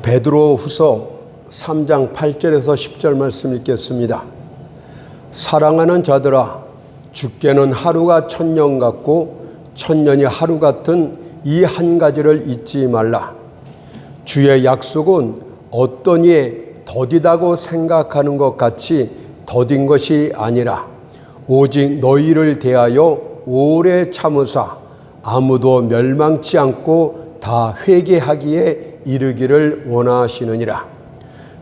베드로후서 3장 8절에서 10절 말씀 읽겠습니다. 사랑하는 자들아, 주께는 하루가 천년 같고 천년이 하루 같은 이 한 가지를 잊지 말라. 주의 약속은 어떤 이에 더디다고 생각하는 것 같이 더딘 것이 아니라 오직 너희를 대하여 오래 참으사 아무도 멸망치 않고 다 회개하기에 이르기를 원하시느니라.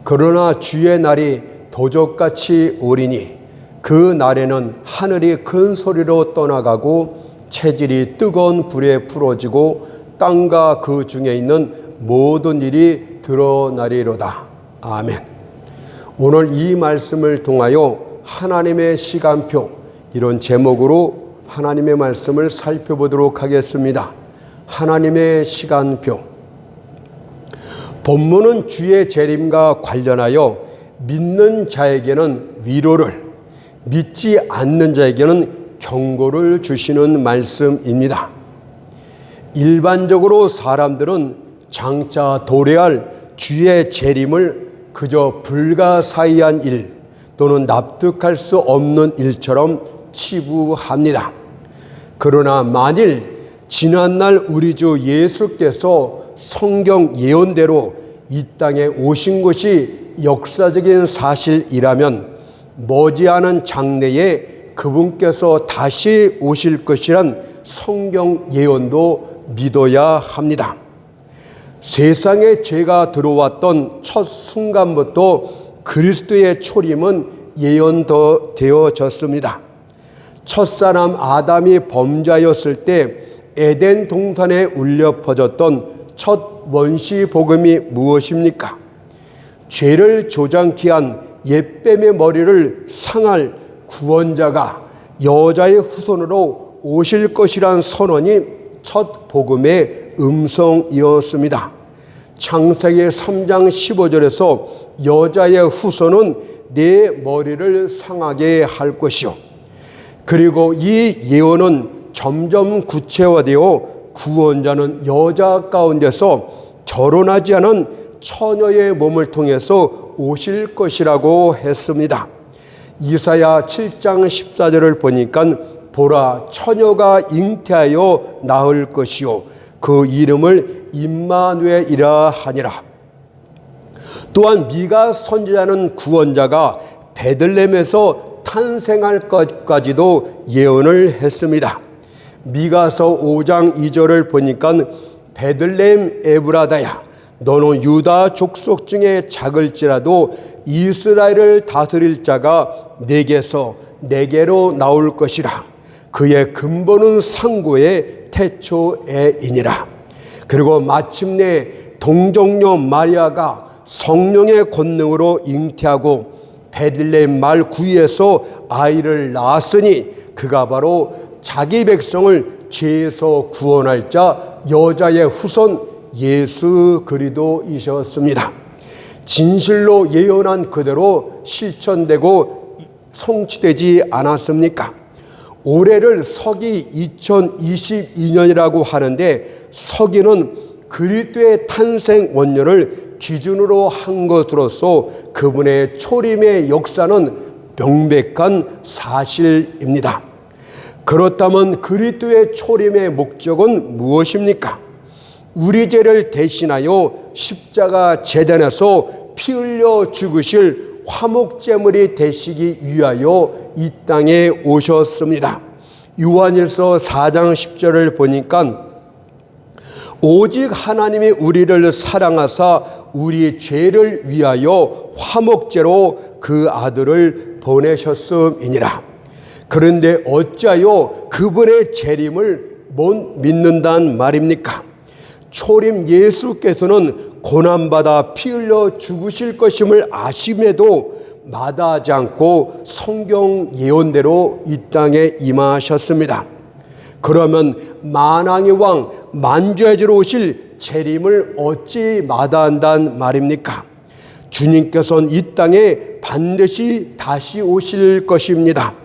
그러나 주의 날이 도적같이 오리니 그 날에는 하늘이 큰 소리로 떠나가고 체질이 뜨거운 불에 풀어지고 땅과 그 중에 있는 모든 일이 드러나리로다. 아멘. 오늘 이 말씀을 통하여 하나님의 시간표, 이런 제목으로 하나님의 말씀을 살펴보도록 하겠습니다. 하나님의 시간표. 본문은 주의 재림과 관련하여 믿는 자에게는 위로를, 믿지 않는 자에게는 경고를 주시는 말씀입니다. 일반적으로 사람들은 장차 도래할 주의 재림을 그저 불가사의한 일 또는 납득할 수 없는 일처럼 치부합니다. 그러나 만일 지난날 우리 주 예수께서 성경 예언대로 이 땅에 오신 것이 역사적인 사실이라면 머지않은 장래에 그분께서 다시 오실 것이란 성경 예언도 믿어야 합니다. 세상에 죄가 들어왔던 첫 순간부터 그리스도의 초림은 예언되어졌습니다. 첫사람 아담이 범죄하였을 때 에덴 동산에 울려 퍼졌던 첫 원시 복음이 무엇입니까? 죄를 조장케 한 옛뱀의 머리를 상할 구원자가 여자의 후손으로 오실 것이란 선언이 첫 복음의 음성이었습니다. 창세기 3장 15절에서 여자의 후손은 내 머리를 상하게 할 것이요. 그리고 이 예언은 점점 구체화되어 구원자는 여자 가운데서 결혼하지 않은 처녀의 몸을 통해서 오실 것이라고 했습니다. 이사야 7장 14절을 보니까 보라, 처녀가 잉태하여 낳을 것이요 그 이름을 임마누엘이라 하니라. 또한 미가 선지자는 구원자가 베들레헴에서 탄생할 것까지도 예언을 했습니다. 미가서 5장 2절을 보니까 베들레헴 에브라다야, 너는 유다 족속 중에 작을지라도 이스라엘을 다스릴 자가 내게로 나올 것이라. 그의 근본은 상고의 태초에이니라. 그리고 마침내 동정녀 마리아가 성령의 권능으로 잉태하고 베들레헴 마을 구유에서 아이를 낳았으니 그가 바로 자기 백성을 죄에서 구원할 자 여자의 후손 예수 그리스도이셨습니다. 진실로 예언한 그대로 실천되고 성취되지 않았습니까? 올해를 서기 2022년이라고 하는데 서기는 그리스도의 탄생 원년을 기준으로 한 것으로서 그분의 초림의 역사는 명백한 사실입니다. 그렇다면 그리스도의 초림의 목적은 무엇입니까? 우리 죄를 대신하여 십자가 제단에서 피 흘려 죽으실 화목제물이 되시기 위하여 이 땅에 오셨습니다. 요한일서 4장 10절을 보니까 오직 하나님이 우리를 사랑하사 우리 죄를 위하여 화목제로 그 아들을 보내셨음이니라. 그런데 어찌하여 그분의 재림을 못 믿는단 말입니까? 초림 예수께서는 고난받아 피 흘려 죽으실 것임을 아심에도 마다하지 않고 성경 예언대로 이 땅에 임하셨습니다. 그러면 만왕의 왕 만주해주러 오실 재림을 어찌 마다한단 말입니까? 주님께서는 이 땅에 반드시 다시 오실 것입니다.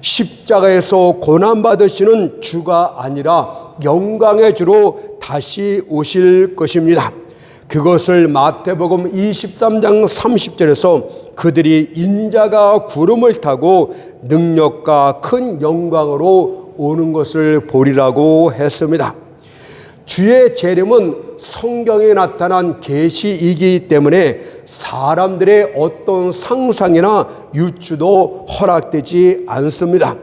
십자가에서 고난받으시는 주가 아니라 영광의 주로 다시 오실 것입니다. 그것을 마태복음 23장 30절에서 그들이 인자가 구름을 타고 능력과 큰 영광으로 오는 것을 보리라고 했습니다. 주의 재림은 성경에 나타난 계시이기 때문에 사람들의 어떤 상상이나 유추도 허락되지 않습니다.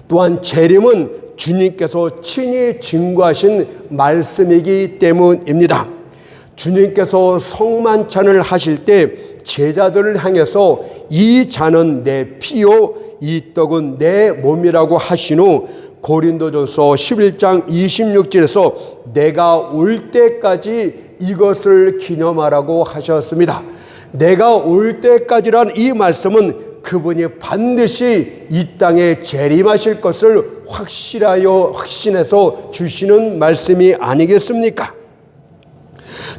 또한 재림은 주님께서 친히 증거하신 말씀이기 때문입니다. 주님께서 성만찬을 하실 때 제자들을 향해서 이 잔은 내 피요 이 떡은 내 몸이라고 하신 후 고린도전서 11장 26절에서 내가 올 때까지 이것을 기념하라고 하셨습니다. 내가 올 때까지란 이 말씀은 그분이 반드시 이 땅에 재림하실 것을 확신해서 주시는 말씀이 아니겠습니까?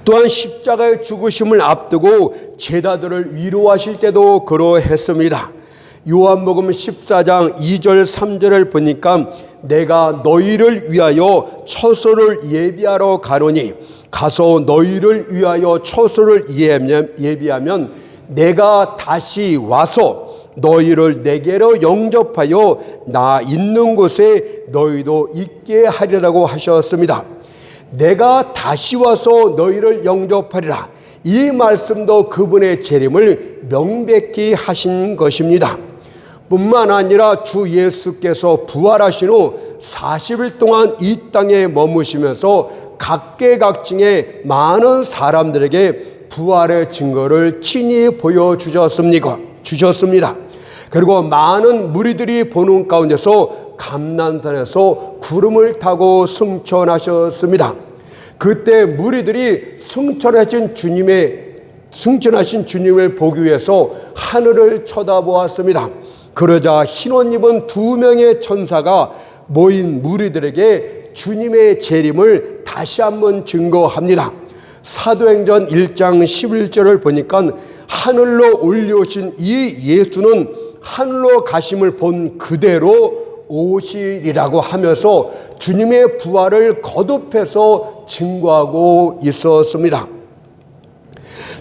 또한 십자가의 죽으심을 앞두고 제자들을 위로하실 때도 그러했습니다. 요한복음 14장 2절 3절을 보니까 내가 너희를 위하여 처소를 예비하러 가노니 가서 너희를 위하여 처소를 예비하면 내가 다시 와서 너희를 내게로 영접하여 나 있는 곳에 너희도 있게 하리라고 하셨습니다. 내가 다시 와서 너희를 영접하리라. 이 말씀도 그분의 재림을 명백히 하신 것입니다. 뿐만 아니라 주 예수께서 부활하신 후 40일 동안 이 땅에 머무시면서 각계각층의 많은 사람들에게 부활의 증거를 친히 보여주셨습니다. 그리고 많은 무리들이 보는 가운데서 감난산에서 구름을 타고 승천하셨습니다. 그때 무리들이 승천하신 주님을 보기 위해서 하늘을 쳐다보았습니다. 그러자 흰옷 입은 2명의 천사가 모인 무리들에게 주님의 재림을 다시 한번 증거합니다. 사도행전 1장 11절을 보니까 하늘로 올려오신 이 예수는 하늘로 가심을 본 그대로 오시리라고 하면서 주님의 부활을 거듭해서 증거하고 있었습니다.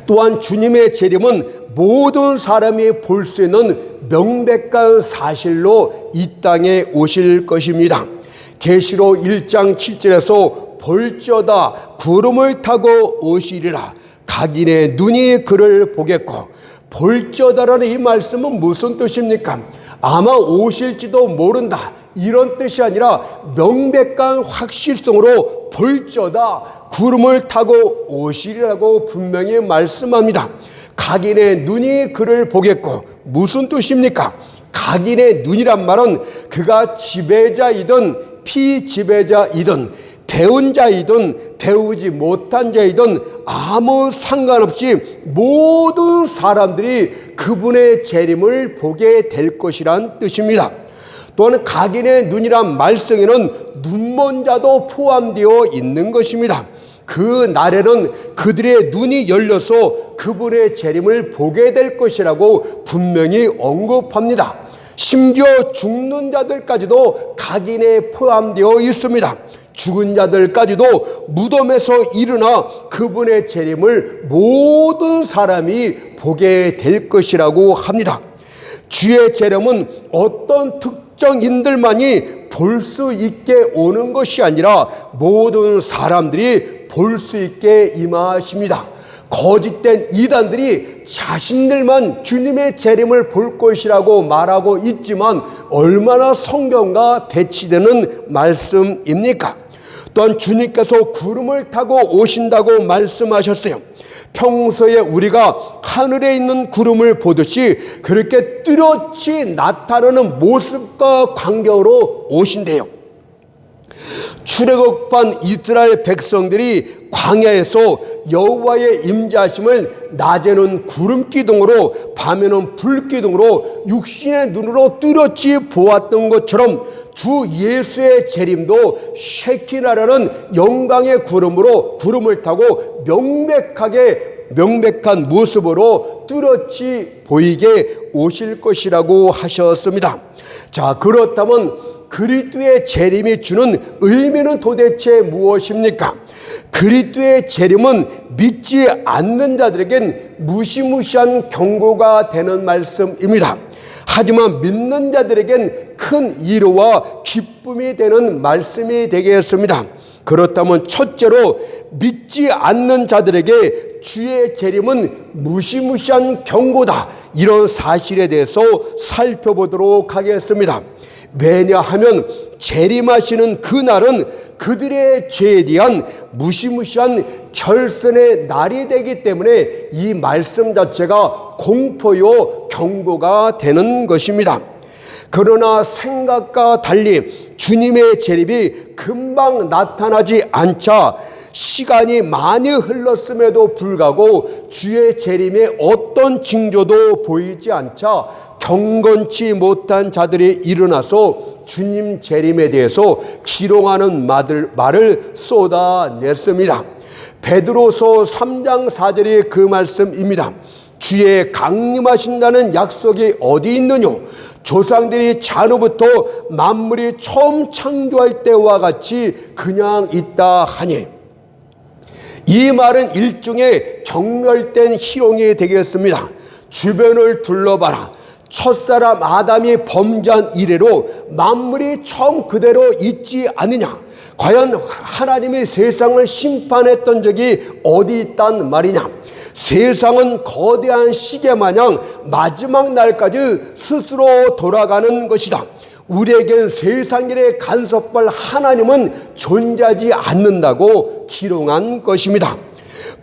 또한 주님의 재림은 모든 사람이 볼 수 있는 명백한 사실로 이 땅에 오실 것입니다. 계시록 1장 7절에서 볼지어다 구름을 타고 오시리라 각인의 눈이 그를 보겠고, 볼지어다라는 이 말씀은 무슨 뜻입니까? 아마 오실지도 모른다 이런 뜻이 아니라 명백한 확실성으로 볼지어다 구름을 타고 오시리라고 분명히 말씀합니다. 각인의 눈이 그를 보겠고, 무슨 뜻입니까? 각인의 눈이란 말은 그가 지배자이든 피지배자이든 배운 자이든 배우지 못한 자이든 아무 상관없이 모든 사람들이 그분의 재림을 보게 될 것이란 뜻입니다. 또한 각인의 눈이란 말씀에는 눈먼 자도 포함되어 있는 것입니다. 그 날에는 그들의 눈이 열려서 그분의 재림을 보게 될 것이라고 분명히 언급합니다. 심지어 죽는 자들까지도 각인에 포함되어 있습니다. 죽은 자들까지도 무덤에서 일어나 그분의 재림을 모든 사람이 보게 될 것이라고 합니다. 주의 재림은 어떤 특정인들만이 볼 수 있게 오는 것이 아니라 모든 사람들이 볼 수 있게 임하십니다. 거짓된 이단들이 자신들만 주님의 재림을 볼 것이라고 말하고 있지만 얼마나 성경과 배치되는 말씀입니까? 또한 주님께서 구름을 타고 오신다고 말씀하셨어요. 평소에 우리가 하늘에 있는 구름을 보듯이 그렇게 뚜렷이 나타나는 모습과 광경으로 오신대요. 출애굽한 이스라엘 백성들이 광야에서 여호와의 임재하심을 낮에는 구름 기둥으로 밤에는 불 기둥으로 육신의 눈으로 뚜렷이 보았던 것처럼 주 예수의 재림도 쉐키나라는 영광의 구름으로 구름을 타고 명백한 모습으로 뚜렷이 보이게 오실 것이라고 하셨습니다. 자, 그렇다면 그리스도의 재림이 주는 의미는 도대체 무엇입니까? 그리스도의 재림은 믿지 않는 자들에겐 무시무시한 경고가 되는 말씀입니다. 하지만 믿는 자들에겐 큰 위로와 기쁨이 되는 말씀이 되겠습니다. 그렇다면 첫째로 믿지 않는 자들에게 주의 재림은 무시무시한 경고다, 이런 사실에 대해서 살펴보도록 하겠습니다. 왜냐하면 재림하시는 그날은 그들의 죄에 대한 무시무시한 결선의 날이 되기 때문에 이 말씀 자체가 공포요 경고가 되는 것입니다. 그러나 생각과 달리 주님의 재림이 금방 나타나지 않자 시간이 많이 흘렀음에도 불구하고 주의 재림의 어떤 징조도 보이지 않자 경건치 못한 자들이 일어나서 주님 재림에 대해서 기롱하는 말을 쏟아냈습니다. 베드로서 3장 4절이 그 말씀입니다. 주의 강림하신다는 약속이 어디 있느냐? 조상들이 잔후부터 만물이 처음 창조할 때와 같이 그냥 있다 하니, 이 말은 일종의 경멸된 희롱이 되겠습니다. 주변을 둘러봐라. 첫사람 아담이 범죄한 이래로 만물이 처음 그대로 있지 않느냐? 과연 하나님이 세상을 심판했던 적이 어디 있단 말이냐? 세상은 거대한 시계 마냥 마지막 날까지 스스로 돌아가는 것이다. 우리에겐 세상 일에 간섭할 하나님은 존재하지 않는다고 기롱한 것입니다.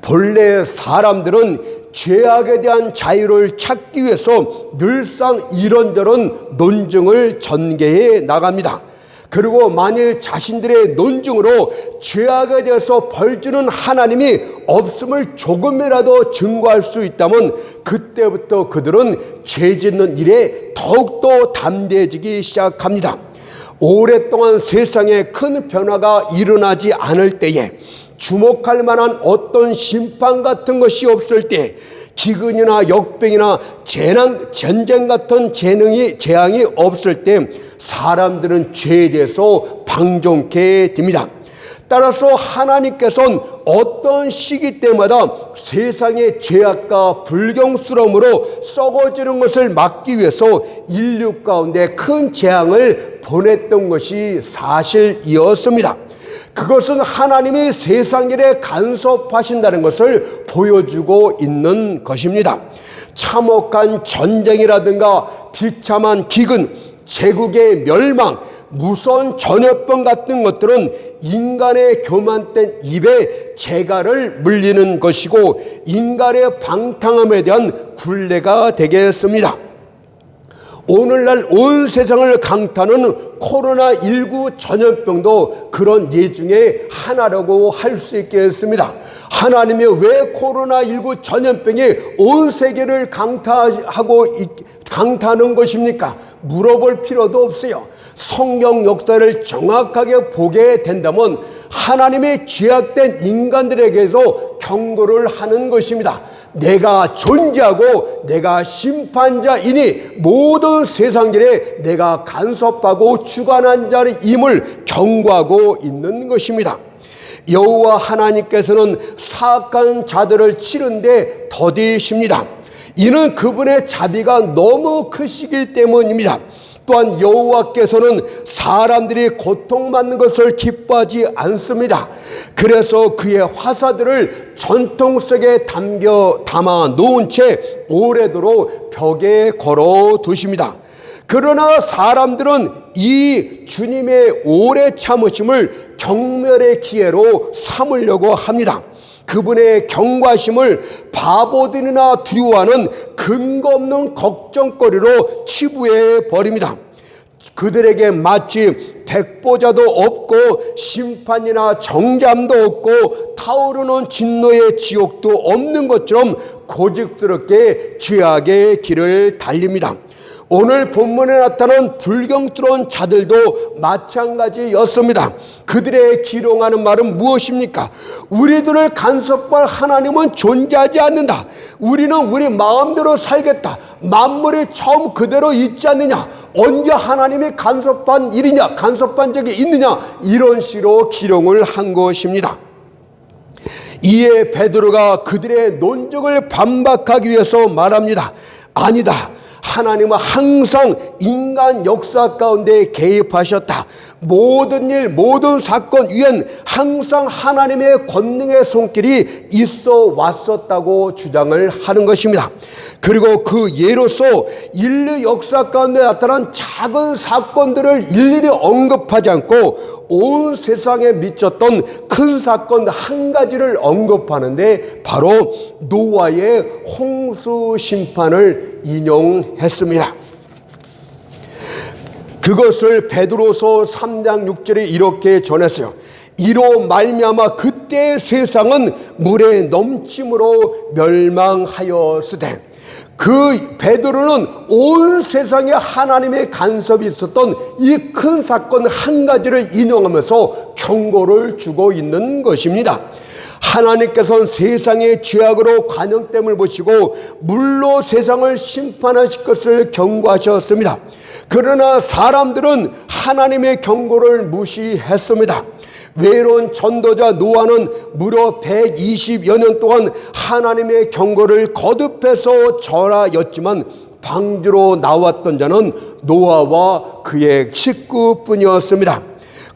본래 사람들은 죄악에 대한 자유를 찾기 위해서 늘상 이런저런 논증을 전개해 나갑니다. 그리고 만일 자신들의 논증으로 죄악에 대해서 벌주는 하나님이 없음을 조금이라도 증거할 수 있다면 그때부터 그들은 죄 짓는 일에 더욱더 담대해지기 시작합니다. 오랫동안 세상에 큰 변화가 일어나지 않을 때에, 주목할 만한 어떤 심판 같은 것이 없을 때, 기근이나 역병이나 재난, 전쟁 같은 재앙이 없을 때 사람들은 죄에 대해서 방종케 됩니다. 따라서 하나님께서는 어떤 시기 때마다 세상의 죄악과 불경스러움으로 썩어지는 것을 막기 위해서 인류 가운데 큰 재앙을 보냈던 것이 사실이었습니다. 그것은 하나님이 세상 일에 간섭하신다는 것을 보여주고 있는 것입니다. 참혹한 전쟁이라든가 비참한 기근, 제국의 멸망, 무서운 전염병 같은 것들은 인간의 교만된 입에 재갈을 물리는 것이고 인간의 방탕함에 대한 굴레가 되겠습니다. 오늘날 온 세상을 강타하는 코로나19 전염병도 그런 예 중에 하나라고 할 수 있겠습니다. 하나님이 왜 코로나19 전염병이 온 세계를 강타하는 것입니까? 물어볼 필요도 없어요. 성경 역사를 정확하게 보게 된다면 하나님의 죄악된 인간들에게서 경고를 하는 것입니다. 내가 존재하고 내가 심판자이니 모든 세상 일에 내가 간섭하고 주관한 자임을 경고하고 있는 것입니다. 여호와 하나님께서는 사악한 자들을 치는데 더디십니다. 이는 그분의 자비가 너무 크시기 때문입니다. 또한 여호와께서는 사람들이 고통받는 것을 기뻐하지 않습니다. 그래서 그의 화사들을 전통 속에 담아 놓은 채 오래도록 벽에 걸어 두십니다. 그러나 사람들은 이 주님의 오래 참으심을 경멸의 기회로 삼으려고 합니다. 그분의 경과심을 바보들이나 두려워하는 근거 없는 걱정거리로 치부해 버립니다. 그들에게 마치 백보자도 없고 심판이나 정잠도 없고 타오르는 진노의 지옥도 없는 것처럼 고집스럽게 죄악의 길을 달립니다. 오늘 본문에 나타난 불경스러운 자들도 마찬가지였습니다. 그들의 기롱하는 말은 무엇입니까? 우리들을 간섭할 하나님은 존재하지 않는다. 우리는 우리 마음대로 살겠다. 만물이 처음 그대로 있지 않느냐? 언제 하나님이 간섭한 일이냐? 간섭한 적이 있느냐? 이런 식으로 기롱을 한 것입니다. 이에 베드로가 그들의 논증을 반박하기 위해서 말합니다. 아니다. 하나님은 항상 인간 역사 가운데 개입하셨다. 모든 일, 모든 사건 위엔 항상 하나님의 권능의 손길이 있어 왔었다고 주장을 하는 것입니다. 그리고 그 예로서 인류 역사 가운데 나타난 작은 사건들을 일일이 언급하지 않고 온 세상에 미쳤던 큰 사건 한 가지를 언급하는데 바로 노아의 홍수 심판을 인용했습니다. 그것을 베드로서 3장 6절에 이렇게 전했어요. 이로 말미암아 그때의 세상은 물의 넘침으로 멸망하였으되. 그 베드로는 온 세상에 하나님의 간섭이 있었던 이 큰 사건 한 가지를 인용하면서 경고를 주고 있는 것입니다. 하나님께서는 세상의 죄악으로 관영됨을 보시고 물로 세상을 심판하실 것을 경고하셨습니다. 그러나 사람들은 하나님의 경고를 무시했습니다. 외로운 전도자 노아는 무려 120여 년 동안 하나님의 경고를 거듭해서 절하였지만 방주로 나왔던 자는 노아와 그의 식구뿐이었습니다.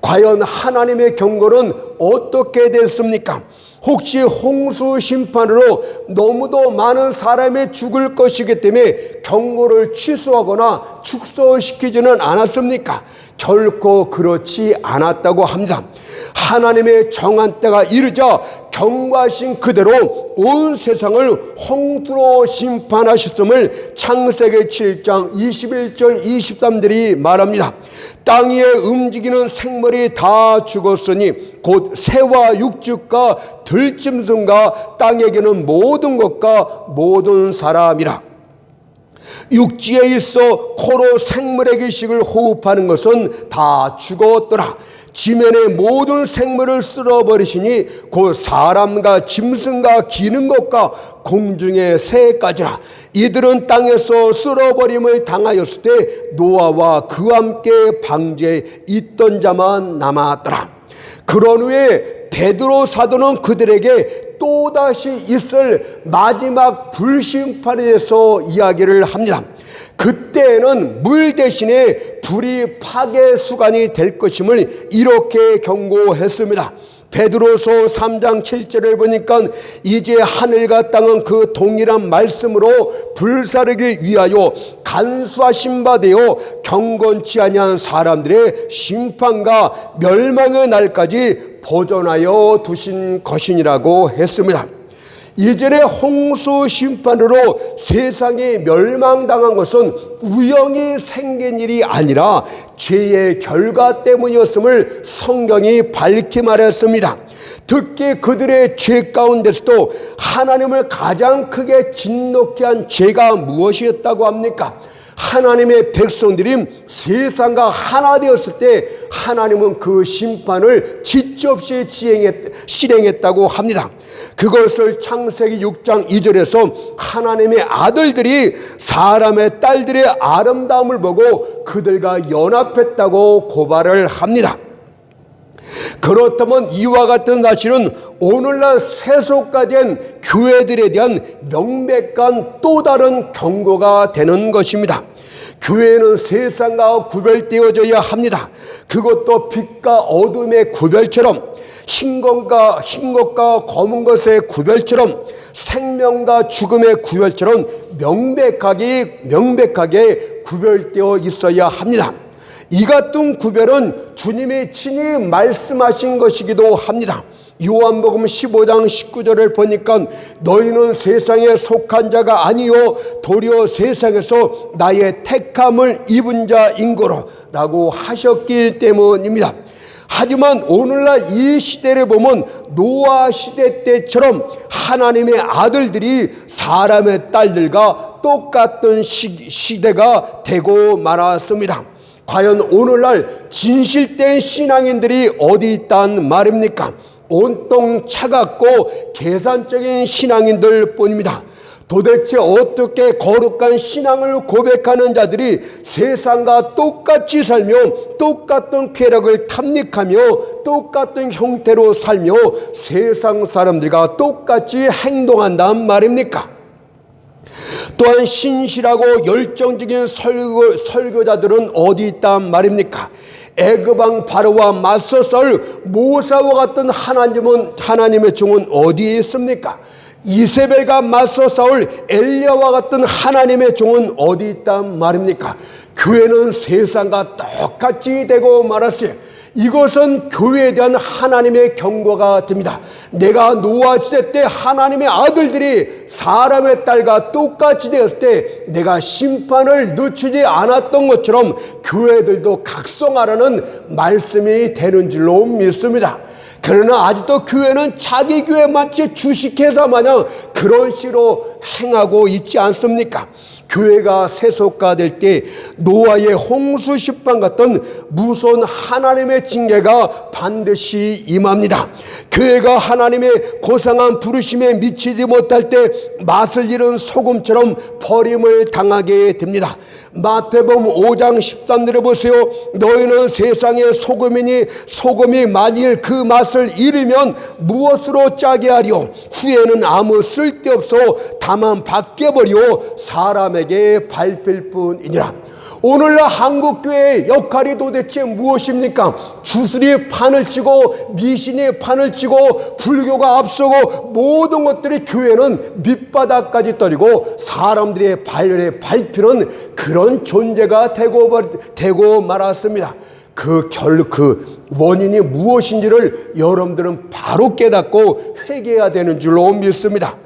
과연 하나님의 경고는 어떻게 됐습니까? 혹시 홍수 심판으로 너무도 많은 사람이 죽을 것이기 때문에 경고를 취소하거나 축소시키지는 않았습니까? 결코 그렇지 않았다고 합니다. 하나님의 정한 때가 이르자 경고하신 그대로 온 세상을 홍수로 심판하셨음을 창세기 7장 21절 23절이 말합니다. 땅 위에 움직이는 생물이 다 죽었으니 곧 새와 육축과 들짐승과 땅에게는 모든 것과 모든 사람이라. 육지에 있어 코로 생물의 기식을 호흡하는 것은 다 죽었더라. 지면의 모든 생물을 쓸어버리시니 곧 사람과 짐승과 기는 것과 공중의 새까지라. 이들은 땅에서 쓸어버림을 당하였을 때 노아와 그와 함께 방주에 있던 자만 남았더라. 그런 후에 베드로 사도는 그들에게 또다시 있을 마지막 불심판에 대해서 이야기를 합니다. 그때는 물 대신에 불이 파괴 수간이 될 것임을 이렇게 경고했습니다. 베드로서 3장 7절을 보니까 이제 하늘과 땅은 그 동일한 말씀으로 불사르기 위하여 간수하신 바 되어 경건치 아니한 사람들의 심판과 멸망의 날까지 보존하여 두신 것이니라고 했습니다. 이전에 홍수 심판으로 세상이 멸망당한 것은 우연히 생긴 일이 아니라 죄의 결과 때문이었음을 성경이 밝히 말했습니다. 특히 그들의 죄 가운데서도 하나님을 가장 크게 진노케 한 죄가 무엇이었다고 합니까? 하나님의 백성들이 세상과 하나 되었을 때 하나님은 그 심판을 지체 없이 실행했다고 합니다. 그것을 창세기 6장 2절에서 하나님의 아들들이 사람의 딸들의 아름다움을 보고 그들과 연합했다고 고발을 합니다. 그렇다면 이와 같은 사실은 오늘날 세속화된 교회들에 대한 명백한 또 다른 경고가 되는 것입니다. 교회는 세상과 구별되어져야 합니다. 그것도 빛과 어둠의 구별처럼, 흰 것과 검은 것의 구별처럼, 생명과 죽음의 구별처럼 명백하게 구별되어 있어야 합니다. 이 같은 구별은 주님이 친히 말씀하신 것이기도 합니다. 요한복음 15장 19절을 보니까 너희는 세상에 속한 자가 아니요 도리어 세상에서 나의 택함을 입은 자인 거로 라고 하셨기 때문입니다. 하지만 오늘날 이 시대를 보면 노아 시대 때처럼 하나님의 아들들이 사람의 딸들과 똑같은 시대가 되고 말았습니다. 과연 오늘날 진실된 신앙인들이 어디 있단 말입니까? 온통 차갑고 계산적인 신앙인들 뿐입니다. 도대체 어떻게 거룩한 신앙을 고백하는 자들이 세상과 똑같이 살며 똑같은 쾌락을 탐닉하며 똑같은 형태로 살며 세상 사람들과 똑같이 행동한단 말입니까? 또한 신실하고 열정적인 설교자들은 어디 있단 말입니까? 애굽왕 바로와 맞서 싸울 모세와 같은 하나님의 종은 어디에 있습니까? 이세벨과 맞서 싸울 엘리야와 같은 하나님의 종은 어디 있단 말입니까? 교회는 세상과 똑같이 되고 말았어요. 이것은 교회에 대한 하나님의 경고가 됩니다. 내가 노아 시대 때 하나님의 아들들이 사람의 딸과 똑같이 되었을 때 내가 심판을 늦추지 않았던 것처럼 교회들도 각성하라는 말씀이 되는 줄로 믿습니다. 그러나 아직도 교회는 자기 교회 마치 주식회사 마냥 그런 식으로 행하고 있지 않습니까? 교회가 세속화될 때 노아의 홍수 심판 같은 무서운 하나님의 징계가 반드시 임합니다. 교회가 하나님의 고상한 부르심에 미치지 못할 때 맛을 잃은 소금처럼 버림을 당하게 됩니다. 마태복음 5장 13절에 보세요. 너희는 세상의 소금이니 소금이 만일 그 맛을 잃으면 무엇으로 짜게 하리요? 후에는 아무 쓸데없어 다만 밖에버리고 사람에게 밟힐 뿐이니라. 오늘날 한국교회의 역할이 도대체 무엇입니까? 주술이 판을 치고 미신이 판을 치고 불교가 앞서고 모든 것들이 교회는 밑바닥까지 떨이고 사람들의 발열에 밟히는 그런 존재가 되고 말았습니다. 그 원인이 무엇인지를 여러분들은 바로 깨닫고 회개해야 되는 줄로 믿습니다.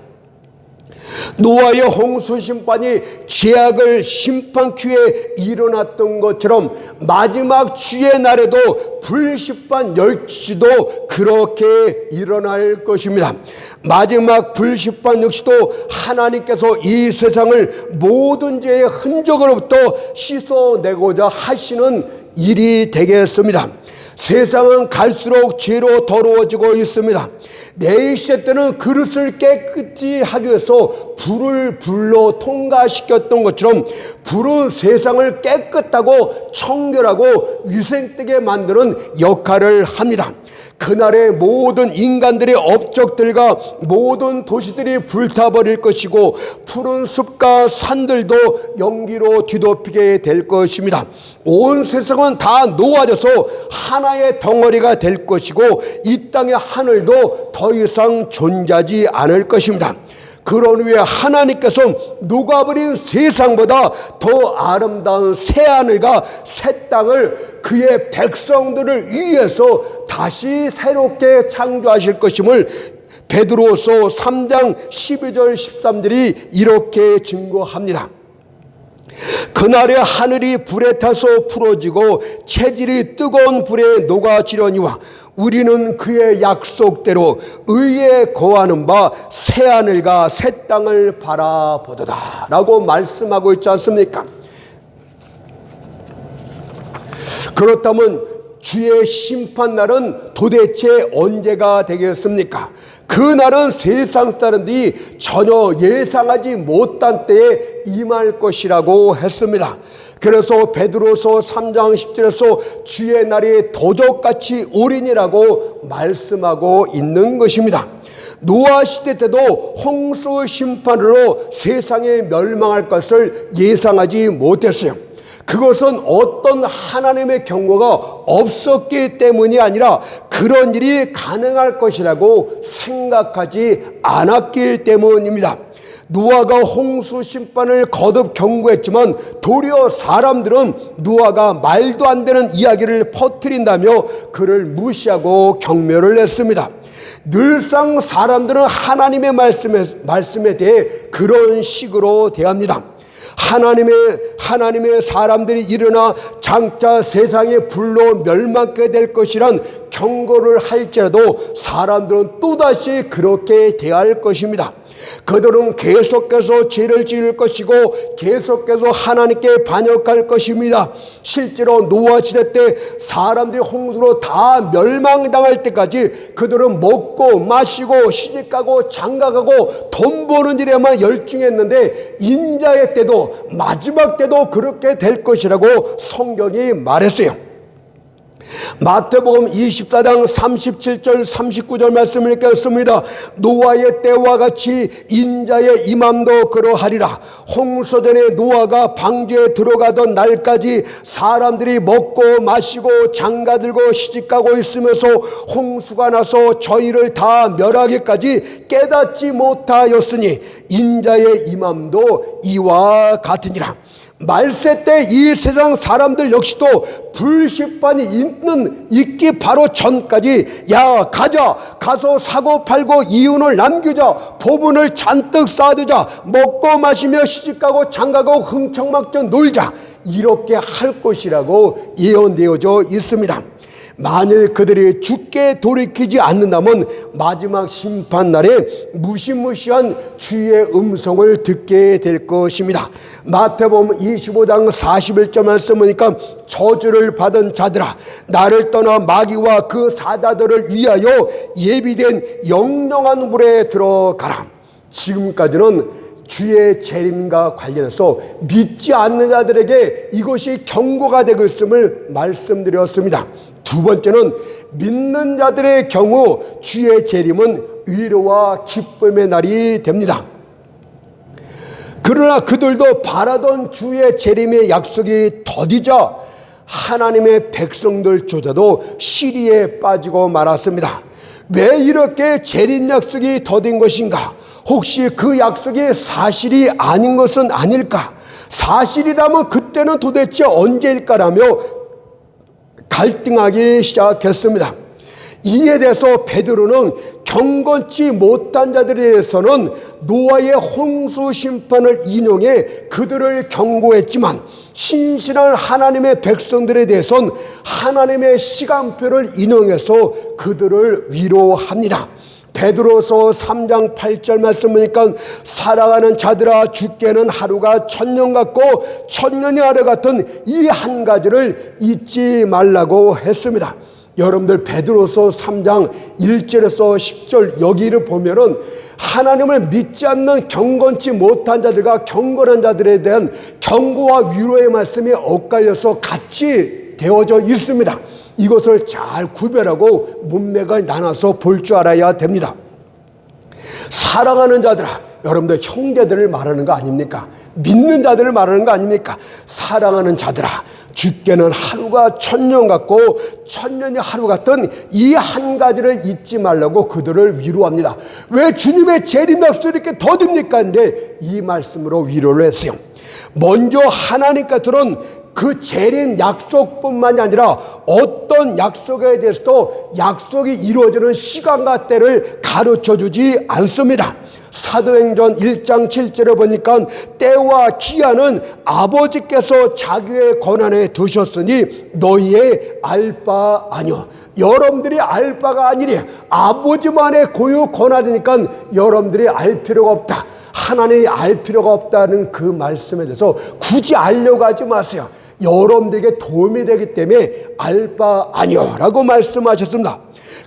노아의 홍수 심판이 죄악을 심판 기회에 일어났던 것처럼 마지막 주의 날에도 불심판 역시도 그렇게 일어날 것입니다. 마지막 불심판 역시도 하나님께서 이 세상을 모든 죄의 흔적으로부터 씻어내고자 하시는 일이 되겠습니다. 세상은 갈수록 죄로 더러워지고 있습니다. 내일 시대 때는 그릇을 깨끗이 하기 위해서 불을 불로 통과시켰던 것처럼 불은 세상을 깨끗하고 청결하고 위생되게 만드는 역할을 합니다. 그날의 모든 인간들의 업적들과 모든 도시들이 불타버릴 것이고 푸른 숲과 산들도 연기로 뒤덮이게 될 것입니다. 온 세상은 다 녹아져서 하나의 덩어리가 될 것이고 이 땅의 하늘도 더 이상 존재하지 않을 것입니다. 그런 후에 하나님께서 녹아버린 세상보다 더 아름다운 새하늘과 새 땅을 그의 백성들을 위해서 다시 새롭게 창조하실 것임을 베드로서 3장 12절 13절이 이렇게 증거합니다. 그날에 하늘이 불에 타서 풀어지고 체질이 뜨거운 불에 녹아지려니와 우리는 그의 약속대로 의에 거하는 바 새하늘과 새 땅을 바라보도다 라고 말씀하고 있지 않습니까? 그렇다면 주의 심판날은 도대체 언제가 되겠습니까? 그날은 세상 사람들이 전혀 예상하지 못한 때에 임할 것이라고 했습니다. 그래서 베드로서 3장 10절에서 주의 날이 도적같이 오리니라고 말씀하고 있는 것입니다. 노아 시대 때도 홍수 심판으로 세상에 멸망할 것을 예상하지 못했어요. 그것은 어떤 하나님의 경고가 없었기 때문이 아니라 그런 일이 가능할 것이라고 생각하지 않았기 때문입니다. 노아가 홍수 심판을 거듭 경고했지만 도리어 사람들은 노아가 말도 안 되는 이야기를 퍼뜨린다며 그를 무시하고 경멸을 했습니다. 늘상 사람들은 하나님의 말씀에 대해 그런 식으로 대합니다. 하나님의 사람들이 일어나 장차 세상의 불로 멸망하게 될 것이란 경고를 할지라도 사람들은 또다시 그렇게 대할 것입니다. 그들은 계속해서 죄를 지을 것이고 계속해서 하나님께 반역할 것입니다. 실제로 노아 시대 때 사람들이 홍수로 다 멸망당할 때까지 그들은 먹고 마시고 시집가고 장가가고 돈 버는 일에만 열중했는데 인자의 때도 마지막 때도 그렇게 될 것이라고 성경이 말했어요. 마태복음 24장 37절 39절 말씀을 읽겠습니다. 노아의 때와 같이 인자의 임함도 그러하리라. 홍수 전에 노아가 방주에 들어가던 날까지 사람들이 먹고 마시고 장가들고 시집가고 있으면서 홍수가 나서 저희를 다 멸하기까지 깨닫지 못하였으니 인자의 임함도 이와 같으니라. 말세 때 이 세상 사람들 역시도 불신판이 있기 바로 전까지 가서 사고 팔고 이윤을 남기자, 보분을 잔뜩 쌓아두자, 먹고 마시며 시집가고 장가가고 흥청망청 놀자, 이렇게 할 것이라고 예언되어져 있습니다. 만일 그들이 죽게 돌이키지 않는다면 마지막 심판날에 무시무시한 주의 음성을 듣게 될 것입니다. 마태복음 25장 41절 말씀 보니까 저주를 받은 자들아, 나를 떠나 마귀와 그 사자들을 위하여 예비된 영영한 물에 들어가라. 지금까지는 주의 재림과 관련해서 믿지 않는 자들에게 이것이 경고가 되고 있음을 말씀드렸습니다. 두 번째는 믿는 자들의 경우 주의 재림은 위로와 기쁨의 날이 됩니다. 그러나 그들도 바라던 주의 재림의 약속이 더디자 하나님의 백성들조차도 시리에 빠지고 말았습니다. 왜 이렇게 재림 약속이 더딘 것인가? 혹시 그 약속이 사실이 아닌 것은 아닐까? 사실이라면 그때는 도대체 언제일까라며 갈등하기 시작했습니다. 이에 대해서 베드로는 경건치 못한 자들에 대해서는 노아의 홍수 심판을 인용해 그들을 경고했지만 신실한 하나님의 백성들에 대해서는 하나님의 시간표를 인용해서 그들을 위로합니다. 베드로서 3장 8절 말씀 보니까 살아가는 자들아, 죽게는 하루가 천년 같고 천년이 하루 같은 이 한 가지를 잊지 말라고 했습니다. 여러분들 베드로서 3장 1절에서 10절 여기를 보면은 하나님을 믿지 않는 경건치 못한 자들과 경건한 자들에 대한 경고와 위로의 말씀이 엇갈려서 같이 되어져 있습니다. 이것을 잘 구별하고 문맥을 나눠서 볼 줄 알아야 됩니다. 사랑하는 자들아, 여러분들 형제들을 말하는 거 아닙니까? 믿는 자들을 말하는 거 아닙니까? 사랑하는 자들아, 죽게는 하루가 천년 같고 천년이 하루 같던 이 한 가지를 잊지 말라고 그들을 위로합니다. 왜 주님의 재림 약속이 이렇게 더딥니까? 근데 이 말씀으로 위로를 했어요. 먼저 하나님께서는 그 재림 약속뿐만이 아니라 어떤 약속에 대해서도 약속이 이루어지는 시간과 때를 가르쳐주지 않습니다. 사도행전 1장 7절에 보니까 때와 기한은 아버지께서 자기의 권한에 두셨으니 너희의 알 바 아니오. 여러분들이 알 바가 아니리 아버지만의 고유 권한이니까 여러분들이 알 필요가 없다. 하나님이 알 필요가 없다는 그 말씀에 대해서 굳이 알려고 하지 마세요. 여러분들에게 도움이 되기 때문에 알 바 아니오 라고 말씀하셨습니다.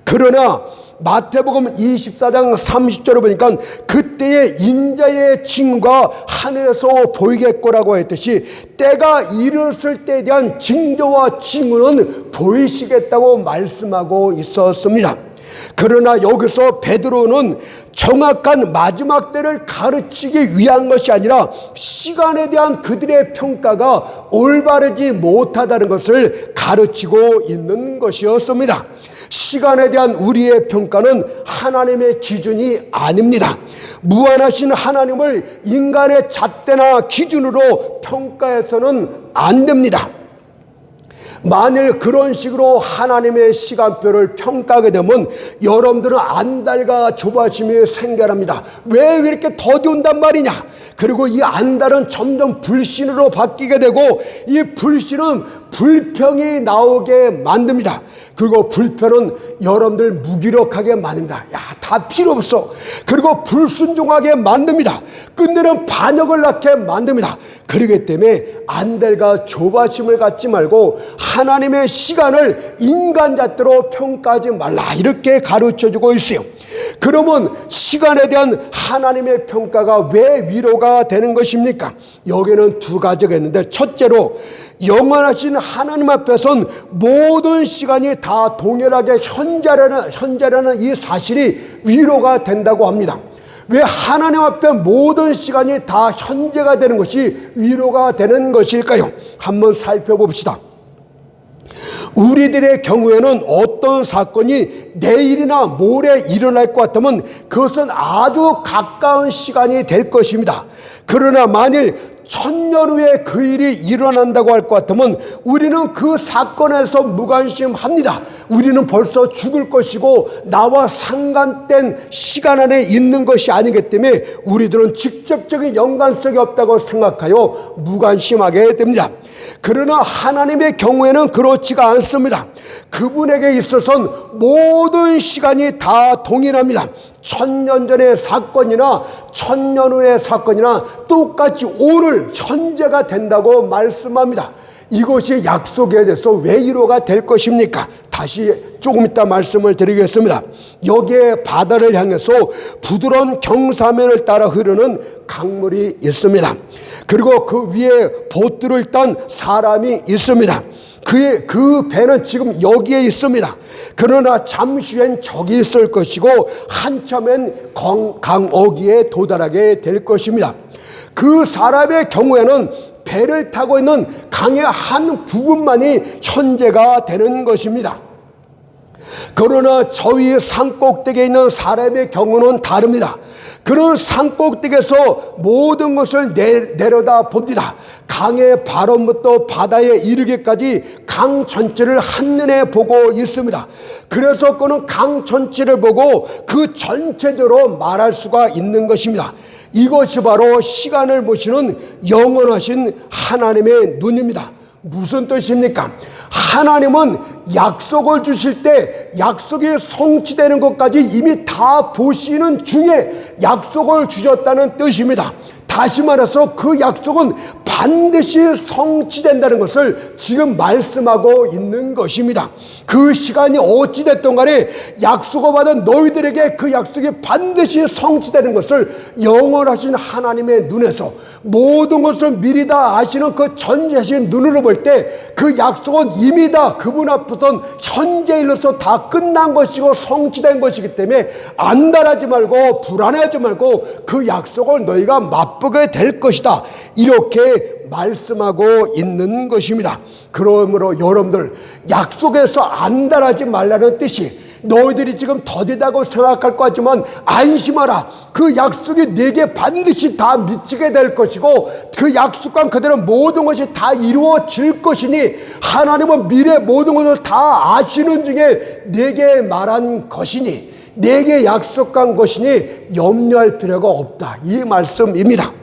그러나 마태복음 24장 30절을 보니까 그때의 인자의 징후가 하늘에서 보이겠고라고 했듯이 때가 이르렀을 때에 대한 징조와 징후는 보이시겠다고 말씀하고 있었습니다. 그러나 여기서 베드로는 정확한 마지막 때를 가르치기 위한 것이 아니라 시간에 대한 그들의 평가가 올바르지 못하다는 것을 가르치고 있는 것이었습니다. 시간에 대한 우리의 평가는 하나님의 기준이 아닙니다. 무한하신 하나님을 인간의 잣대나 기준으로 평가해서는 안 됩니다. 만일 그런 식으로 하나님의 시간표를 평가하게 되면 여러분들은 안달과 조바심이 생겨납니다. 왜 이렇게 더디온단 말이냐? 그리고 이 안달은 점점 불신으로 바뀌게 되고 이 불신은 불평이 나오게 만듭니다. 그리고 불평은 여러분들 무기력하게 만듭니다. 야, 다 필요 없어. 그리고 불순종하게 만듭니다. 끝내는 반역을 낳게 만듭니다. 그러기 때문에 안달과 조바심을 갖지 말고 하나님의 시간을 인간 잣대로 평가하지 말라, 이렇게 가르쳐주고 있어요. 그러면 시간에 대한 하나님의 평가가 왜 위로가 되는 것입니까? 여기는 두 가지가 있는데, 첫째로 영원하신 하나님 앞에선 모든 시간이 다 동일하게 현재라는 이 사실이 위로가 된다고 합니다. 왜 하나님 앞에 모든 시간이 다 현재가 되는 것이 위로가 되는 것일까요? 한번 살펴봅시다. 우리들의 경우에는 어떤 사건이 내일이나 모레 일어날 것 같으면 그것은 아주 가까운 시간이 될 것입니다. 그러나 만일 1000년 후에 그 일이 일어난다고 할 것 같으면 우리는 그 사건에서 무관심합니다. 우리는 벌써 죽을 것이고 나와 상관된 시간 안에 있는 것이 아니기 때문에 우리들은 직접적인 연관성이 없다고 생각하여 무관심하게 됩니다. 그러나 하나님의 경우에는 그렇지가 않습니다. 그분에게 있어서는 모든 시간이 다 동일합니다. 1000년 전의 사건이나 1000년 후의 사건이나 똑같이 오늘 현재가 된다고 말씀합니다. 이것이 약속에 대해서 왜 위로가 될 것입니까? 다시 조금 이따 말씀을 드리겠습니다. 여기에 바다를 향해서 부드러운 경사면을 따라 흐르는 강물이 있습니다. 그리고 그 위에 보트를 딴 사람이 있습니다. 그 배는 지금 여기에 있습니다. 그러나 잠시 후엔 저기 있을 것이고 한참엔 강어기에 도달하게 될 것입니다. 그 사람의 경우에는 배를 타고 있는 강의 한 부분만이 현재가 되는 것입니다. 그러나 저 위 산꼭대기에 있는 사람의 경우는 다릅니다. 그는 산꼭대기에서 모든 것을 내려다 봅니다. 강의 발원부터 바다에 이르기까지 강 전체를 한눈에 보고 있습니다. 그래서 그는 강 전체를 보고 그 전체적으로 말할 수가 있는 것입니다. 이것이 바로 시간을 보시는 영원하신 하나님의 눈입니다. 무슨 뜻입니까? 하나님은 약속을 주실 때 약속이 성취되는 것까지 이미 다 보시는 중에 약속을 주셨다는 뜻입니다. 다시 말해서 그 약속은 반드시 성취된다는 것을 지금 말씀하고 있는 것입니다. 그 시간이 어찌됐든 간에 약속을 받은 너희들에게 그 약속이 반드시 성취되는 것을 영원하신 하나님의 눈에서 모든 것을 미리 다 아시는 그 전지하신 눈으로 볼 때 그 약속은 이미 다 그분 앞에선 현재 일로서 다 끝난 것이고 성취된 것이기 때문에 안달하지 말고 불안해하지 말고 그 약속을 너희가 맛보게 될 것이다, 이렇게 말씀하고 있는 것입니다. 그러므로 여러분들 약속에서 안달하지 말라는 뜻이, 너희들이 지금 더디다고 생각할 것 같지만 안심하라. 그 약속이 내게 반드시 다 미치게 될 것이고 그 약속한 그대로 모든 것이 다 이루어질 것이니 하나님은 미래 모든 것을 다 아시는 중에 내게 말한 것이니, 내게 약속한 것이니 염려할 필요가 없다, 이 말씀입니다.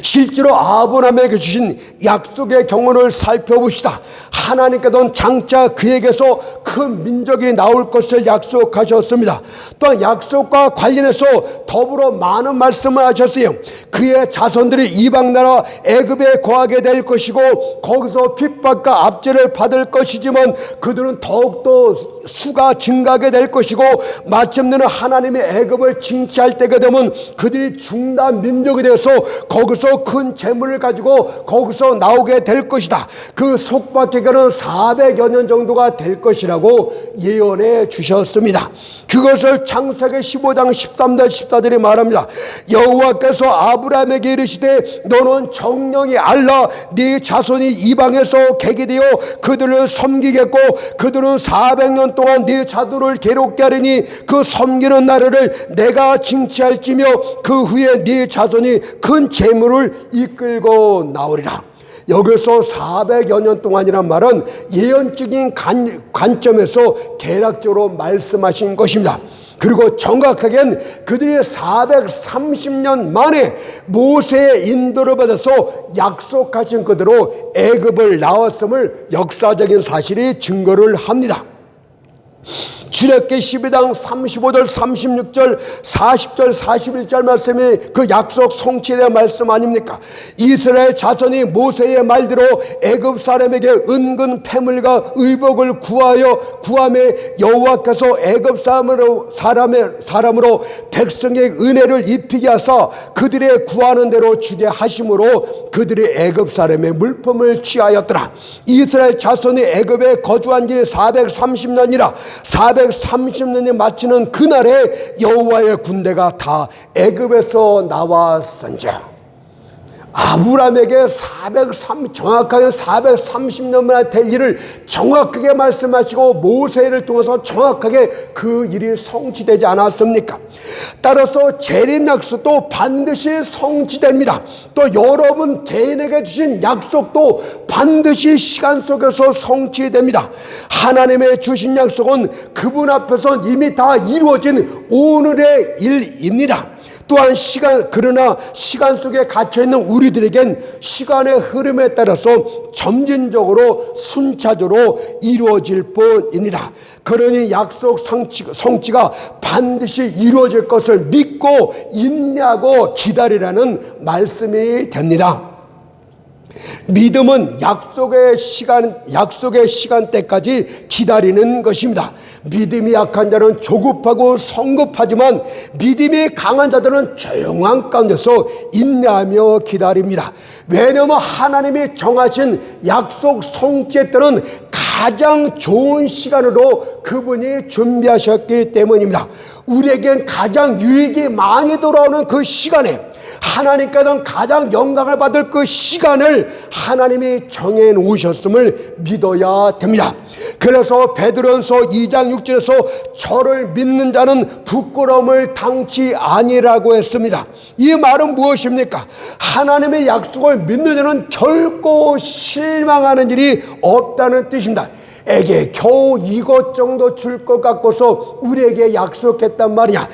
실제로 아브라함에게 주신 약속의 경우를 살펴봅시다. 하나님께서는 장차 그에게서 큰 민족이 나올 것을 약속하셨습니다. 또한 약속과 관련해서 더불어 많은 말씀을 하셨어요. 그의 자손들이 이방나라 애굽에 거하게 될 것이고 거기서 핍박과 압제를 받을 것이지만 그들은 더욱더 수가 증가하게 될 것이고 마침내는 하나님의 애굽을 징치할 때가 되면 그들이 중단 민족이 되어서 거기서 큰 재물을 가지고 거기서 나오게 될 것이다. 그 속박기간은 400여 년 정도가 될 것이라고 예언해 주셨습니다. 그것을 창세기 15장 13절 14절에 말합니다. 여호와께서 아브라함에게 이르시되 너는 정령이 알라 네 자손이 이방에서 계기되어 그들을 섬기겠고 그들은 400년 동안 네 자손을 괴롭게 하리니 그 섬기는 나라를 내가 징치할지며 그 후에 네 자손이 큰 재물을 이끌고 나오리라. 여기서 400여 년 동안이란 말은 예언적인 관점에서 개략적으로 말씀하신 것입니다. 그리고 정확하게는 그들이 430년 만에 모세의 인도를 받아서 약속하신 그대로 애굽을 나왔음을 역사적인 사실이 증거를 합니다. 출애굽기 12장 35절 36절 40절 41절 말씀이 그 약속 성취에 대한 말씀 아닙니까? 이스라엘 자손이 모세의 말대로 애굽 사람에게 은근 패물과 의복을 구하며 여호와께서 애굽 사람으로 백성의 은혜를 입히게 하사 그들의 구하는 대로 주게 하심으로 그들이 애굽 사람의 물품을 취하였더라. 이스라엘 자손이 애굽에 거주한 지 430년이라 430년이 마치는 그날에 여호와의 군대가 다 애굽에서 나왔은즉 아브라함에게 정확하게 430년 만에 될 일을 정확하게 말씀하시고 모세를 통해서 정확하게 그 일이 성취되지 않았습니까? 따라서 재림 약속도 반드시 성취됩니다. 또 여러분 개인에게 주신 약속도 반드시 시간 속에서 성취됩니다. 하나님의 주신 약속은 그분 앞에서 이미 다 이루어진 오늘의 일입니다. 또한 그러나 시간 속에 갇혀있는 우리들에겐 시간의 흐름에 따라서 점진적으로 순차적으로 이루어질 뿐입니다. 그러니 약속 성취가 반드시 이루어질 것을 믿고 인내하고 기다리라는 말씀이 됩니다. 믿음은 약속의 시간대까지 기다리는 것입니다. 믿음이 약한 자는 조급하고 성급하지만 믿음이 강한 자들은 조용한 가운데서 인내하며 기다립니다. 왜냐하면 하나님이 정하신 약속 성취의 때는 가장 좋은 시간으로 그분이 준비하셨기 때문입니다. 우리에겐 가장 유익이 많이 돌아오는 그 시간에 하나님께서는 가장 영광을 받을 그 시간을 하나님이 정해 놓으셨음을 믿어야 됩니다. 그래서 베드로전서 2장 6절에서 저를 믿는 자는 부끄러움을 당치 아니라고 했습니다. 이 말은 무엇입니까? 하나님의 약속을 믿는 자는 결코 실망하는 일이 없다는 뜻입니다. 에게 겨우 이것 정도 줄 것 같고서 우리에게 약속했단 말이야.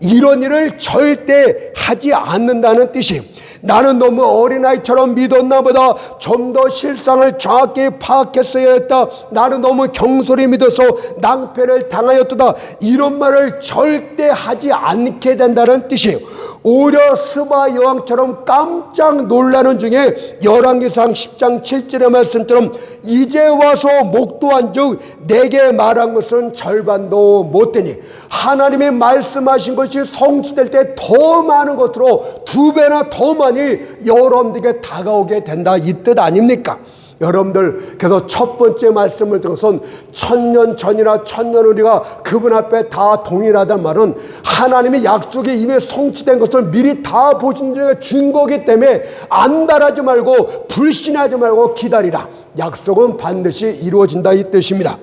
이런 일을 절대 하지 않는다는 뜻이, 나는 너무 어린아이처럼 믿었나 보다, 좀 더 실상을 정확히 파악했어야 했다, 나는 너무 경솔히 믿어서 낭패를 당하였다, 이런 말을 절대 하지 않게 된다는 뜻이에요. 오히려 스바 여왕처럼 깜짝 놀라는 중에 열왕기상 10장 7절의 말씀처럼 이제 와서 목도한 즉 내게 말한 것은 절반도 못되니, 하나님이 말씀하신 것이 성취될 때 더 많은 것으로 2배나 더 많이 여러분들에게 다가오게 된다, 이 뜻 아닙니까? 여러분들, 그래서 첫 번째 말씀을 들어선 1000년 전이나 1000년 우리가 그분 앞에 다 동일하단 말은 하나님의 약속이 이미 성취된 것을 미리 다 보신 중에 준 거기 때문에 안달하지 말고 불신하지 말고 기다리라. 약속은 반드시 이루어진다, 이 뜻입니다.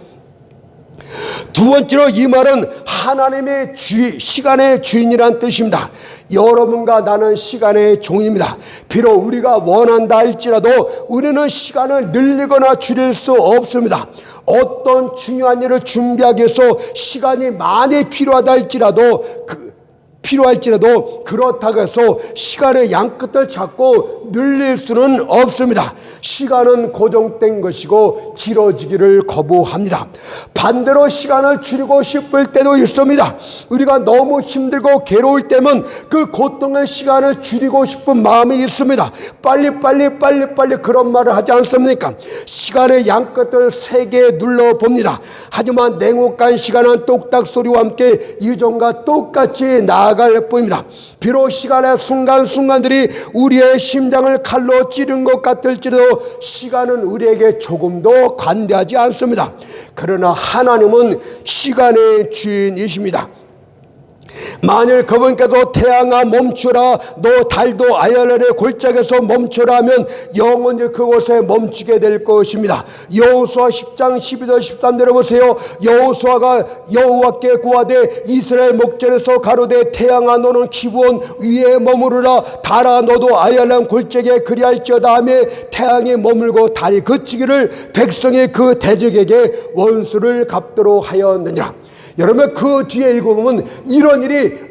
두 번째로 이 말은 하나님의 시간의 주인이란 뜻입니다. 여러분과 나는 시간의 종입니다. 비록 우리가 원한다 할지라도 우리는 시간을 늘리거나 줄일 수 없습니다. 어떤 중요한 일을 준비하기 위해서 시간이 많이 필요하다 할지라도 그렇다고 해서 시간의 양끝을 잡고 늘릴 수는 없습니다. 시간은 고정된 것이고 길어지기를 거부합니다. 반대로 시간을 줄이고 싶을 때도 있습니다. 우리가 너무 힘들고 괴로울 때면 그 고통의 시간을 줄이고 싶은 마음이 있습니다. 빨리 그런 말을 하지 않습니까? 시간의 양끝을 세게 눌러봅니다. 하지만 냉혹한 시간은 똑딱 소리와 함께 이전과 똑같이 나아갈 뿐입니다. 비록 시간의 순간순간들이 우리의 심장을 칼로 찌른 것 같을지라도 시간은 우리에게 조금도 관대하지 않습니다. 그러나 하나님은 시간의 주인이십니다. 만일 그분께서 태양아 멈추라, 너 달도 아열란의 골짜기에서 멈추라 하면 영원히 그곳에 멈추게 될 것입니다. 여호수아 10장 12절 13절에 보세요. 여호수아가 여호와께 구하되 이스라엘 목전에서 가로되 태양아 너는 기브온 위에 머무르라, 달아 너도 아열란 골짜기에 그리할지어다 하며 태양이 머물고 달이 그치기를 백성이 그 대적에게 원수를 갚도록 하였느니라. 여러분 그 뒤에 읽어보면 이런 일이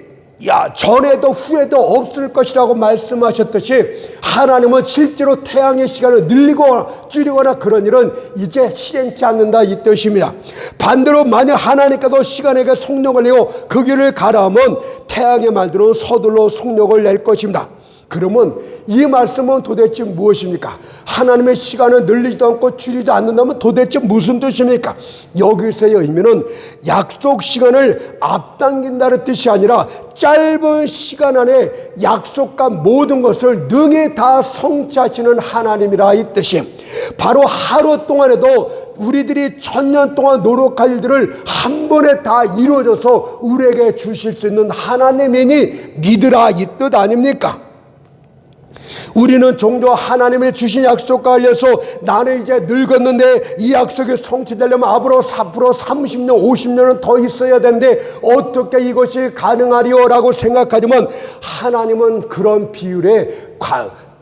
전에도 후에도 없을 것이라고 말씀하셨듯이 하나님은 실제로 태양의 시간을 늘리고 줄이거나 그런 일은 이제 실행치 않는다 이 뜻입니다. 반대로 만약 하나님께서 시간에게 속력을 내어 그 길을 가라하면 태양의 말대로 서둘러 속력을 낼 것입니다. 그러면 이 말씀은 도대체 무엇입니까? 하나님의 시간을 늘리지도 않고 줄이지도 않는다면 도대체 무슨 뜻입니까? 여기서의 의미는 약속 시간을 앞당긴다는 뜻이 아니라 짧은 시간 안에 약속한 모든 것을 능히 다 성취하시는 하나님이라 이 뜻이, 바로 하루 동안에도 우리들이 1000년 동안 노력할 일들을 한 번에 다 이루어져서 우리에게 주실 수 있는 하나님이니 믿으라 이 뜻 아닙니까? 우리는 종종 하나님의 주신 약속과 관련해서 나는 이제 늙었는데 이 약속이 성취되려면 앞으로 30년 50년은 더 있어야 되는데 어떻게 이것이 가능하리요? 라고 생각하지만 하나님은 그런 비율에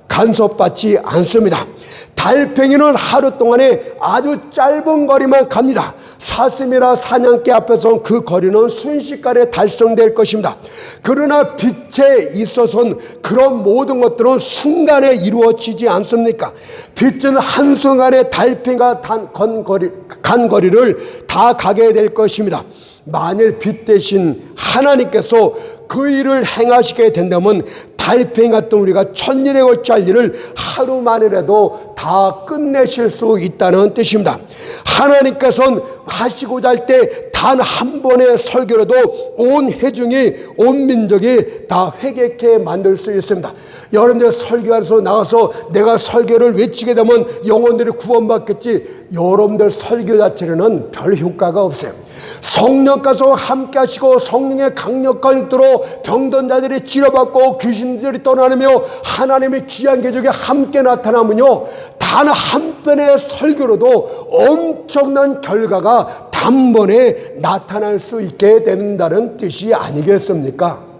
간섭받지 않습니다. 달팽이는 하루 동안에 아주 짧은 거리만 갑니다. 사슴이나 사냥개 앞에서는 그 거리는 순식간에 달성될 것입니다. 그러나 빛에 있어서는 그런 모든 것들은 순간에 이루어지지 않습니까? 빛은 한순간에 달팽이가 간 거리를 다 가게 될 것입니다. 만일 빛 대신 하나님께서 그 일을 행하시게 된다면 달팽이 같은 우리가 1000일에 걸쳐 할 일을 하루 만이라도 다 끝내실 수 있다는 뜻입니다. 하나님께서는 하시고자 할 때 단 한 번의 설교라도 온 회중이 온 민족이 다 회개케 만들 수 있습니다. 여러분들 설교하러 나가서 내가 설교를 외치게 되면 영혼들이 구원받겠지, 여러분들 설교 자체는 별 효과가 없어요. 성령께서 함께 하시고 성령의 강력한 힘으로 병든 자들이 치료받고 귀신들이 떠나며 하나님의 귀한 계적이 함께 나타나면요, 단 한 번의 설교로도 엄청난 결과가 단번에 나타날 수 있게 된다는 뜻이 아니겠습니까?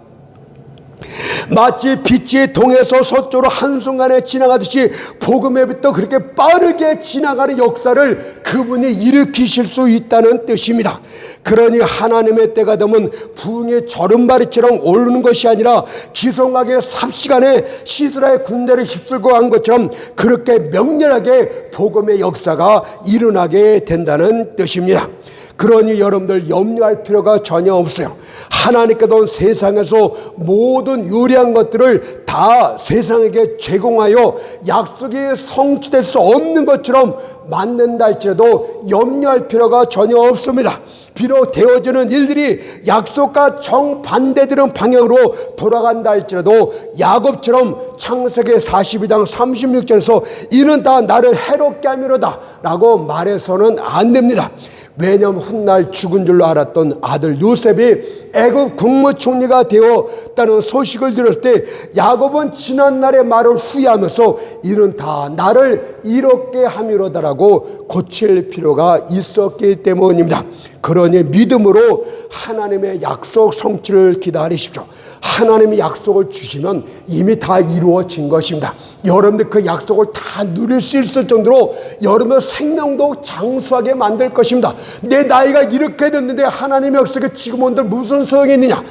마치 빛이 동에서 서쪽으로 한순간에 지나가듯이 복음의 빛도 그렇게 빠르게 지나가는 역사를 그분이 일으키실 수 있다는 뜻입니다. 그러니 하나님의 때가 되면 부흥의 절음발이처럼 오르는 것이 아니라 기성하게 삽시간에 시드라의 군대를 휩쓸고 간 것처럼 그렇게 명렬하게 복음의 역사가 일어나게 된다는 뜻입니다. 그러니 여러분들 염려할 필요가 전혀 없어요. 하나님께서 세상에서 모든 유리한 것들을 다 세상에게 제공하여 약속이 성취될 수 없는 것처럼 만든다 할지라도 염려할 필요가 전혀 없습니다. 비록 되어지는 일들이 약속과 정반대되는 방향으로 돌아간다 할지라도 야곱처럼 창세기 42장 36절에서 이는 다 나를 해롭게 함이로다 라고 말해서는 안 됩니다. 왜냐하면 훗날 죽은 줄로 알았던 아들 요셉이 애굽 국무총리가 되었다는 소식을 들었을 때 야곱은 지난날의 말을 후회하면서 이는 다 나를 이롭게 함이로다라고 고칠 필요가 있었기 때문입니다. 그러니 믿음으로 하나님의 약속 성취를 기다리십시오. 하나님이 약속을 주시면 이미 다 이루어진 것입니다. 여러분들 그 약속을 다 누릴 수 있을 정도로 여러분의 생명도 장수하게 만들 것입니다. 내 나이가 이렇게 됐는데 하나님의 약속에 지금 온들 무슨 소용이 있느냐?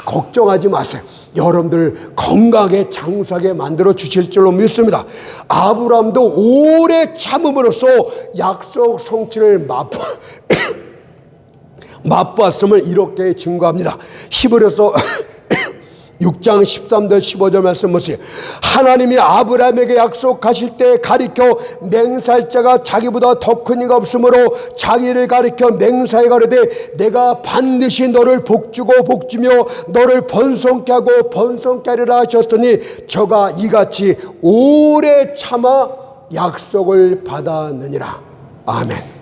걱정하지 마세요. 여러분들 건강하게 장수하게 만들어 주실 줄로 믿습니다. 아브라함도 오래 참음으로써 약속 성취를 맛보았음을 이렇게 증거합니다. 히브리서 6장 13절 15절 말씀 보세요. 하나님이 아브라함에게 약속하실 때 가리켜 맹세할 자가 자기보다 더 큰 이가 없으므로 자기를 가리켜 맹세하여 가로되 내가 반드시 너를 복주고 복주며 너를 번성케 하고 번성케 하리라 하셨더니 저가 이같이 오래 참아 약속을 받았느니라. 아멘.